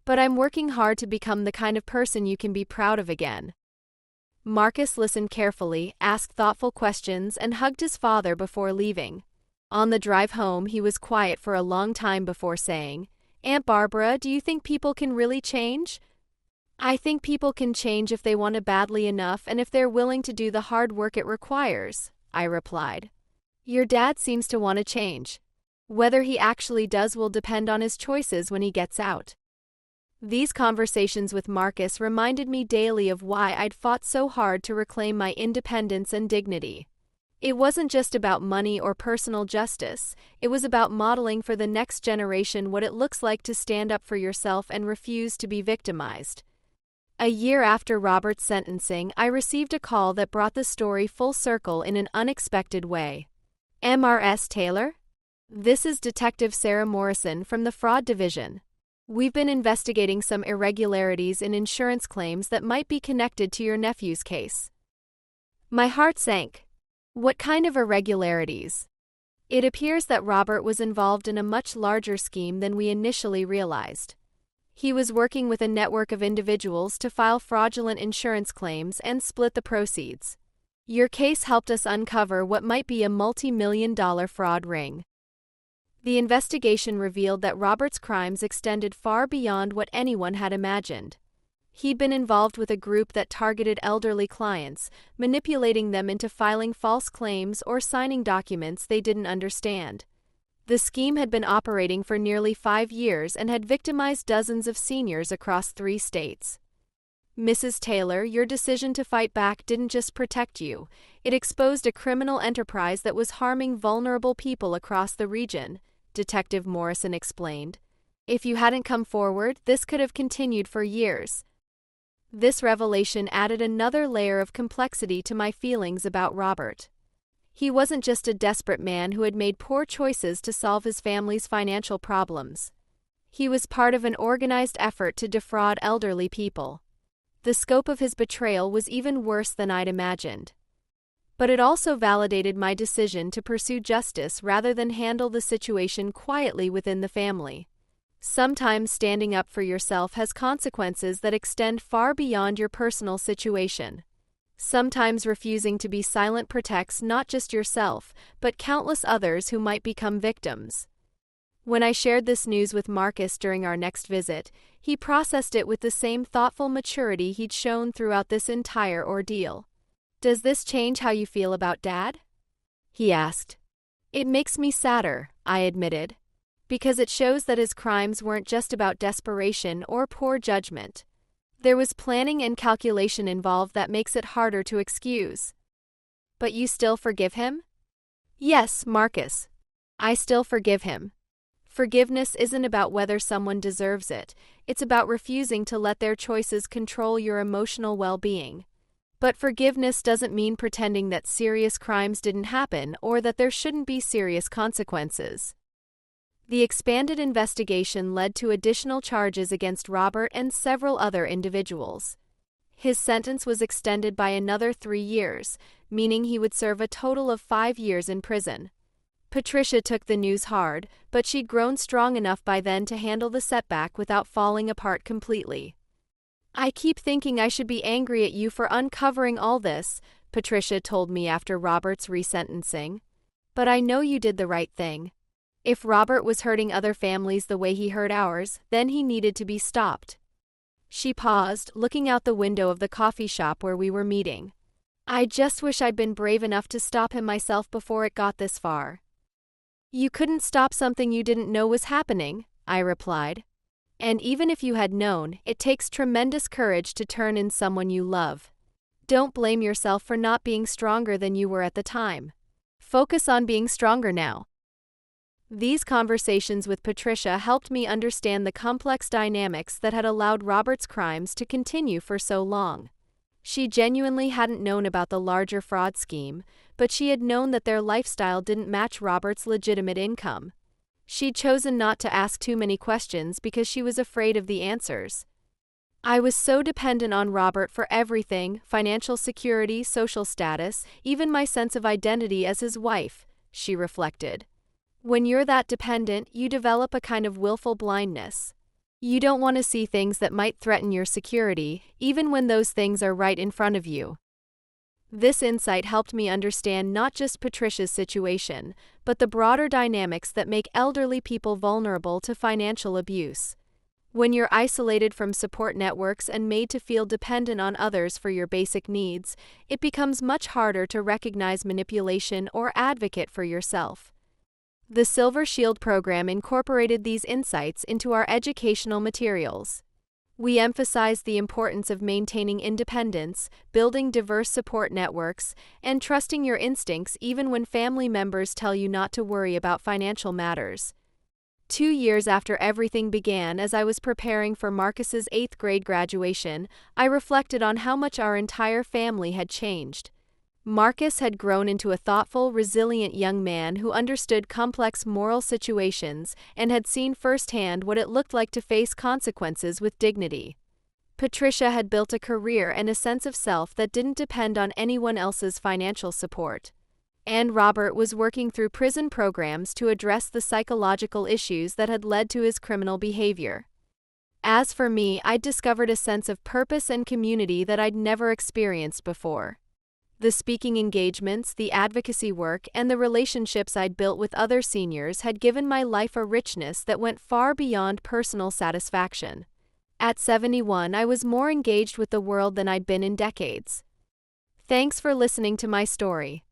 But I'm working hard to become the kind of person you can be proud of again. Marcus listened carefully, asked thoughtful questions, and hugged his father before leaving. On the drive home, he was quiet for a long time before saying, Aunt Barbara, do you think people can really change? I think people can change if they want it badly enough and if they're willing to do the hard work it requires, I replied. Your dad seems to want to change. Whether he actually does will depend on his choices when he gets out. These conversations with Marcus reminded me daily of why I'd fought so hard to reclaim my independence and dignity. It wasn't just about money or personal justice, it was about modeling for the next generation what it looks like to stand up for yourself and refuse to be victimized. A year after Robert's sentencing, I received a call that brought the story full circle in an unexpected way. Mrs. Taylor? This is Detective Sarah Morrison from the Fraud Division. We've been investigating some irregularities in insurance claims that might be connected to your nephew's case. My heart sank. What kind of irregularities? It appears that Robert was involved in a much larger scheme than we initially realized. He was working with a network of individuals to file fraudulent insurance claims and split the proceeds. Your case helped us uncover what might be a multi-million-dollar fraud ring. The investigation revealed that Robert's crimes extended far beyond what anyone had imagined. He'd been involved with a group that targeted elderly clients, manipulating them into filing false claims or signing documents they didn't understand. The scheme had been operating for nearly 5 years and had victimized dozens of seniors across 3 states. Mrs. Taylor, your decision to fight back didn't just protect you, it exposed a criminal enterprise that was harming vulnerable people across the region, Detective Morrison explained. If you hadn't come forward, this could have continued for years. This revelation added another layer of complexity to my feelings about Robert. He wasn't just a desperate man who had made poor choices to solve his family's financial problems. He was part of an organized effort to defraud elderly people. The scope of his betrayal was even worse than I'd imagined. But it also validated my decision to pursue justice rather than handle the situation quietly within the family. Sometimes standing up for yourself has consequences that extend far beyond your personal situation. Sometimes refusing to be silent protects not just yourself, but countless others who might become victims. When I shared this news with Marcus during our next visit, he processed it with the same thoughtful maturity he'd shown throughout this entire ordeal. "Does this change how you feel about Dad?" he asked. "It makes me sadder," I admitted, because it shows that his crimes weren't just about desperation or poor judgment. There was planning and calculation involved that makes it harder to excuse. "But you still forgive him?" "Yes, Marcus. I still forgive him. Forgiveness isn't about whether someone deserves it, it's about refusing to let their choices control your emotional well-being. But forgiveness doesn't mean pretending that serious crimes didn't happen or that there shouldn't be serious consequences." The expanded investigation led to additional charges against Robert and several other individuals. His sentence was extended by another 3 years, meaning he would serve a total of 5 years in prison. Patricia took the news hard, but she'd grown strong enough by then to handle the setback without falling apart completely. "I keep thinking I should be angry at you for uncovering all this," Patricia told me after Robert's resentencing. "But I know you did the right thing. If Robert was hurting other families the way he hurt ours, then he needed to be stopped." She paused, looking out the window of the coffee shop where we were meeting. "I just wish I'd been brave enough to stop him myself before it got this far." "You couldn't stop something you didn't know was happening," I replied. "And even if you had known, it takes tremendous courage to turn in someone you love. Don't blame yourself for not being stronger than you were at the time. Focus on being stronger now." These conversations with Patricia helped me understand the complex dynamics that had allowed Robert's crimes to continue for so long. She genuinely hadn't known about the larger fraud scheme, but she had known that their lifestyle didn't match Robert's legitimate income. She'd chosen not to ask too many questions because she was afraid of the answers. "I was so dependent on Robert for everything: financial security, social status, even my sense of identity as his wife," she reflected. "When you're that dependent, you develop a kind of willful blindness. You don't want to see things that might threaten your security, even when those things are right in front of you." This insight helped me understand not just Patricia's situation, but the broader dynamics that make elderly people vulnerable to financial abuse. When you're isolated from support networks and made to feel dependent on others for your basic needs, it becomes much harder to recognize manipulation or advocate for yourself. The Silver Shield program incorporated these insights into our educational materials. We emphasize the importance of maintaining independence, building diverse support networks, and trusting your instincts even when family members tell you not to worry about financial matters. 2 years after everything began, as I was preparing for Marcus's 8th grade graduation, I reflected on how much our entire family had changed. Marcus had grown into a thoughtful, resilient young man who understood complex moral situations and had seen firsthand what it looked like to face consequences with dignity. Patricia had built a career and a sense of self that didn't depend on anyone else's financial support. And Robert was working through prison programs to address the psychological issues that had led to his criminal behavior. As for me, I'd discovered a sense of purpose and community that I'd never experienced before. The speaking engagements, the advocacy work, and the relationships I'd built with other seniors had given my life a richness that went far beyond personal satisfaction. At 71, I was more engaged with the world than I'd been in decades. Thanks for listening to my story.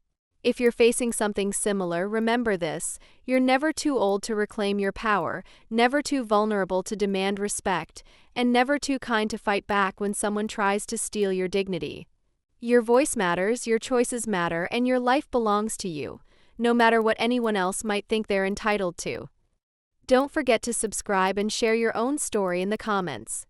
If you're facing something similar, remember this: you're never too old to reclaim your power, never too vulnerable to demand respect, and never too kind to fight back when someone tries to steal your dignity. Your voice matters, your choices matter, and your life belongs to you, no matter what anyone else might think they're entitled to. Don't forget to subscribe and share your own story in the comments.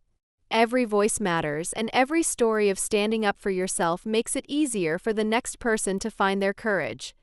Every voice matters, and every story of standing up for yourself makes it easier for the next person to find their courage.